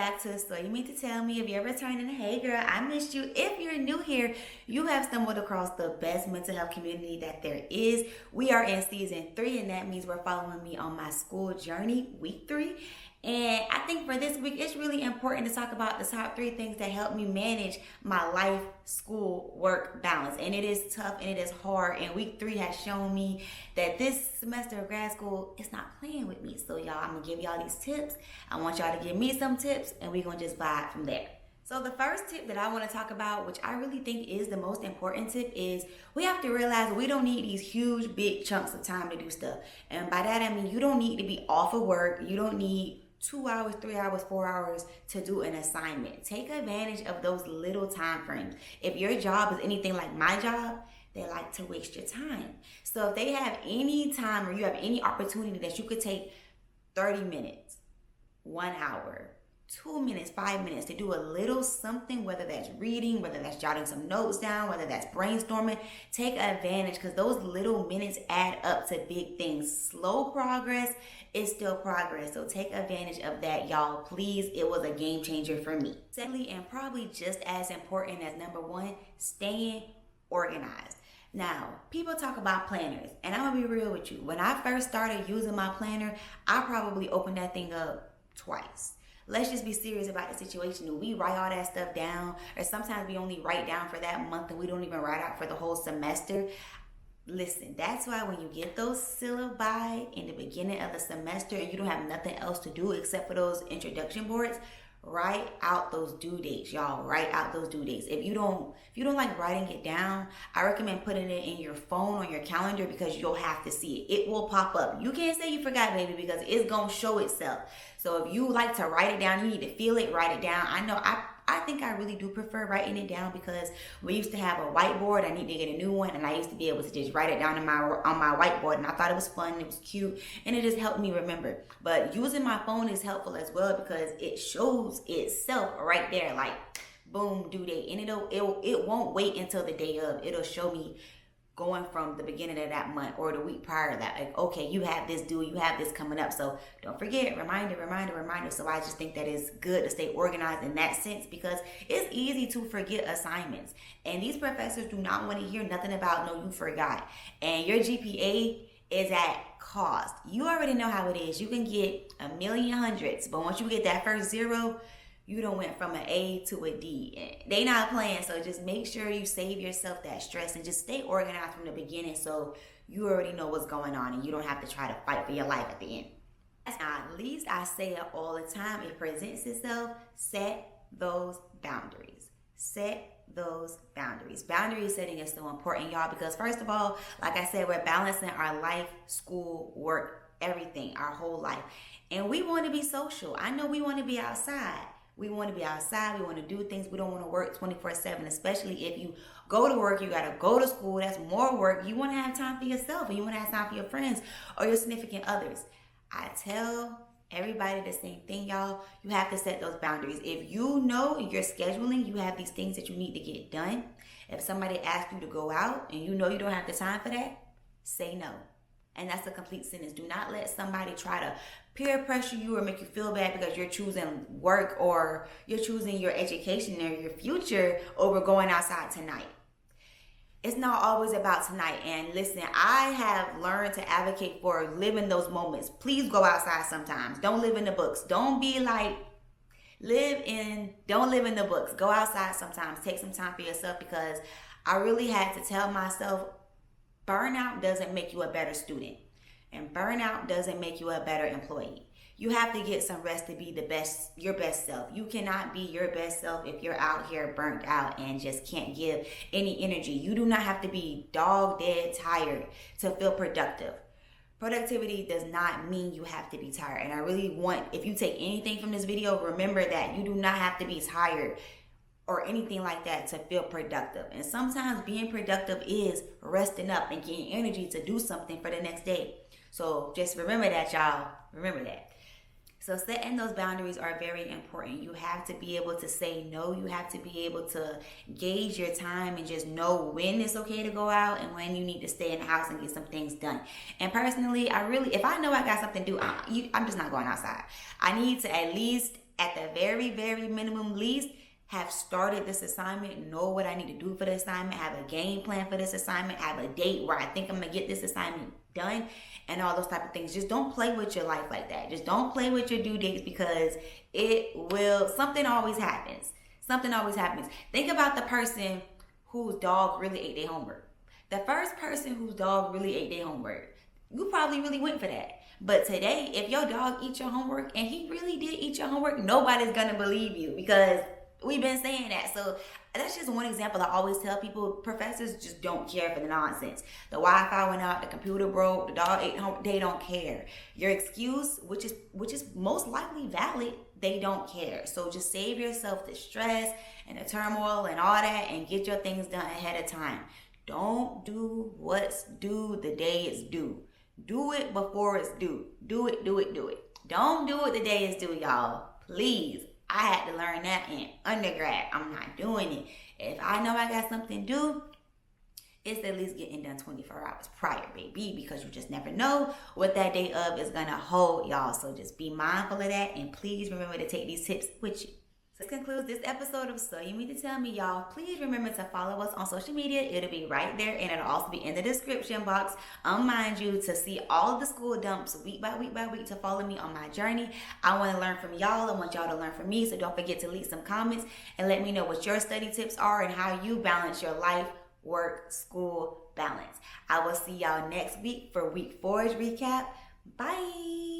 back to So You Mean to Tell Me. If you're returning, hey girl, I missed you. If you're new here, you have stumbled across the best mental health community that there is. We are in season 3, and that means we're following me on my school journey, week 3. And I think for this week, it's really important to talk about the top 3 things that help me manage my life, school, work balance. And it is tough and it is hard. And week 3 has shown me that this semester of grad school is not playing with me. So y'all, I'm going to give y'all these tips. I want y'all to give me some tips, and we're going to just vibe from there. So the first tip that I want to talk about, which I really think is the most important tip, is we have to realize we don't need these huge, big chunks of time to do stuff. And by that, I mean you don't need to be off of work. You don't need 2 hours, 3 hours, 4 hours to do an assignment. Take advantage of those little time frames. If your job is anything like my job, they like to waste your time. So if they have any time or you have any opportunity that you could take 30 minutes, 1 hour, 2 minutes, 5 minutes to do a little something, whether that's reading, whether that's jotting some notes down, whether that's brainstorming, take advantage, because those little minutes add up to big things. Slow progress is still progress. So take advantage of that, y'all. Please, it was a game changer for me. Secondly, and probably just as important as number 1, staying organized. Now, people talk about planners, and I'm gonna be real with you. When I first started using my planner, I probably opened that thing up twice. Let's just be serious about the situation. We write all that stuff down, or sometimes we only write down for that month and we don't even write out for the whole semester. Listen, that's why when you get those syllabi in the beginning of the semester and you don't have nothing else to do except for those introduction boards, write out those due dates, y'all. Write out those due dates. If you don't like writing it down, I recommend putting it in your phone or your calendar, because you'll have to see it. It will pop up. You can't say you forgot, baby, because it's gonna show itself. So if you like to write it down, you need to feel it, write it down. I know I think I really do prefer writing it down, because we used to have a whiteboard. I need to get a new one, and I used to be able to just write it down on my whiteboard, and I thought it was fun, it was cute, and it just helped me remember. But using my phone is helpful as well, because it shows itself right there, like boom, due date, and it won't wait until the day of. It'll show me going from the beginning of that month or the week prior to that, like, okay, you have this due, you have this coming up, so don't forget, reminder. So I just think that it's good to stay organized in that sense, because it's easy to forget assignments, and these professors do not want to hear nothing about no, you forgot, and your GPA is at cost. You already know how it is. You can get a million hundreds, but once you get that first 0, you done went from an A to a D. They not playing, so just make sure you save yourself that stress and just stay organized from the beginning, so you already know what's going on and you don't have to try to fight for your life at the end. Last but not least, I say it all the time, it presents itself. Set those boundaries. Set those boundaries. Boundary setting is so important, y'all, because first of all, like I said, we're balancing our life, school, work, everything, our whole life. And we want to be social. I know we want to be outside. We want to be outside. We want to do things. We don't want to work 24/7, especially if you go to work, you got to go to school. That's more work. You want to have time for yourself, and you want to have time for your friends or your significant others. I tell everybody the same thing, y'all. You have to set those boundaries. If you know in your scheduling, you have these things that you need to get done. If somebody asks you to go out and you know you don't have the time for that, say no. And that's a complete sentence. Do not let somebody try to peer pressure you or make you feel bad because you're choosing work or you're choosing your education or your future over going outside tonight. It's not always about tonight. And listen, I have learned to advocate for living those moments. Please go outside sometimes. Don't live in the books. Don't be like, don't live in the books. Go outside sometimes. Take some time for yourself, because I really had to tell myself, burnout doesn't make you a better student, and burnout doesn't make you a better employee. You have to get some rest to be your best self. You cannot be your best self if you're out here burnt out and just can't give any energy. You do not have to be dog dead tired to feel productive. Productivity does not mean you have to be tired. And I really want, if you take anything from this video, remember that you do not have to be tired or anything like that to feel productive. And sometimes being productive is resting up and getting energy to do something for the next day. So just remember that, y'all. Remember that. So setting those boundaries are very important. You have to be able to say no. You have to be able to gauge your time and just know when it's okay to go out and when you need to stay in the house and get some things done. And personally, if I know I got something to do, I'm just not going outside. I need to at least at the very, very minimum least, have started this assignment, know what I need to do for the assignment, have a game plan for this assignment, have a date where I think I'm gonna get this assignment done, and all those type of things. Just don't play with your life like that. Just don't play with your due dates, because something always happens. Something always happens. Think about the person whose dog really ate their homework. The first person whose dog really ate their homework, you probably really went for that. But today, if your dog eats your homework, and he really did eat your homework, nobody's gonna believe you, because we've been saying that. So that's just one example. I always tell people, professors just don't care for the nonsense. The Wi-Fi went out, the computer broke, the dog ate home, they don't care. Your excuse, which is most likely valid, they don't care. So just save yourself the stress and the turmoil and all that, and get your things done ahead of time. Don't do what's due the day it's due. Do it before it's due. Do it. Don't do it the day it's due, y'all. Please. I had to learn that in undergrad. I'm not doing it. If I know I got something due, it's at least getting done 24 hours prior, baby, because you just never know what that day of is going to hold, y'all. So just be mindful of that, and please remember to take these tips with you. So this concludes this episode of So You Mean to Tell Me, y'all. Please remember to follow us on social media. It'll be right there, and it'll also be in the description box. Mind you, to see all of the school dumps week by week to follow me on my journey. I want to learn from y'all. I want y'all to learn from me. So don't forget to leave some comments and let me know what your study tips are and how you balance your life, work, school balance. I will see y'all next week for week 4's recap. Bye.